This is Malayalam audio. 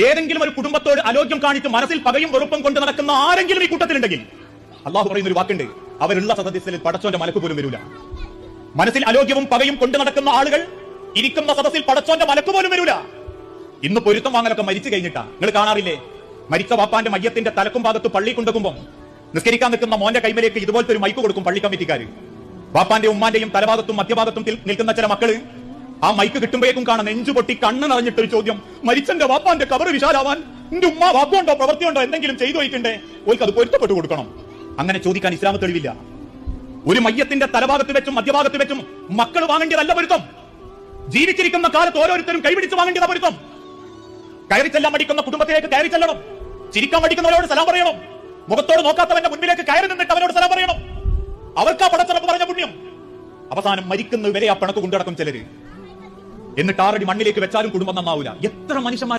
ഏതെങ്കിലും ഒരു കുടുംബത്തോട് അലോക്യം കാണിച്ച് മനസ്സിൽ പകയും വെറുപ്പും കൊണ്ട് നടക്കുന്ന ആരെങ്കിലും ഈ കൂട്ടത്തിലുണ്ടെങ്കിൽ അള്ളാഹു പറയുന്ന ഒരു വാക്കുണ്ട്, അവരുള്ള സദസ്സിൽ പടച്ചോന്റെ മലക്ക് പോലും വരൂല. മനസ്സിൽ അലോക്യവും പകയും കൊണ്ട് നടക്കുന്ന ആളുകൾ ഇരിക്കുന്ന സദസ്സിൽ പടച്ചോന്റെ മലക്ക് പോലും വരൂല. ഇന്ന് പൊരുത്തം വാങ്ങലൊക്കെ മരിച്ചു കഴിഞ്ഞിട്ടാ. നിങ്ങൾ കാണാറില്ലേ, മരിച്ച വാപ്പാന്റെ മയ്യത്തിന്റെ തലക്കും ഭാഗത്ത് പള്ളി കൊണ്ടുവെക്കുമ്പോ നിസ്കരിക്കാൻ നിൽക്കുന്ന മോന്റെ കൈമലേക്ക് ഇതുപോലത്തെ ഒരു മൈക്ക് കൊടുക്കും പള്ളി കമ്മിറ്റിക്കാര്. വാപ്പാന്റെ ഉമ്മാന്റെയും തലഭാഗത്തും മധ്യഭാഗത്തും നിൽക്കുന്ന ചില മക്കള് ആ മൈക്ക് കിട്ടുമ്പോഴേക്കും കാണാൻ നെഞ്ചുപൊട്ടി കണ്ണ് നിറഞ്ഞിട്ടൊരു ചോദ്യം, മരിച്ചന്റെ വാപ്പാന്റെ കബറ് വിശാലാവാൻ എന്റെ ഉമ്മ വാക്കുണ്ടോ പ്രവൃത്തിയുണ്ടോ എന്തെങ്കിലും ചെയ്തു വയ്ക്കണ്ടേ, ഓർക്ക് അത് പൊരുത്തപ്പെട്ടു കൊടുക്കണം. അങ്ങനെ ചോദിക്കാൻ ഇസ്ലാം തെളിവില്ല. ഒരു മയ്യത്തിന്റെ തലഭാഗത്ത് വെച്ചും മധ്യഭാഗത്ത് വെച്ചും മക്കൾ വാങ്ങേണ്ടതല്ല പൊരുത്തം. ജീവിച്ചിരിക്കുന്ന കാലത്ത് ഓരോരുത്തരും കൈപിടിച്ച് വാങ്ങേണ്ടതാ പൊരുത്തം. കയറി ചെല്ലാൻ മടിക്കുന്ന കുടുംബത്തിലേക്ക് കയറി ചെല്ലണം. ചിരിക്കാൻ മടിക്കുന്നവരോട് സലാം പറയണം. മുഖത്തോട് നോക്കാത്തവന്റെ മുൻപിലേക്ക് കയറി നിന്നിട്ട് അവനോട് സലാം പറയണം. അവർക്കാ പടച്ചറപ്പ് പറഞ്ഞ പുണ്യം. അവസാനം മരിക്കുന്നവരെ ആ പണക്ക് കൊണ്ടുനടക്കും ചിലര്. എന്നിട്ട് 6 അടി മണ്ണിലേക്ക് വെച്ചാലും കുടുംബം നന്നാവൂല. എത്ര മനുഷ്യന്മാർ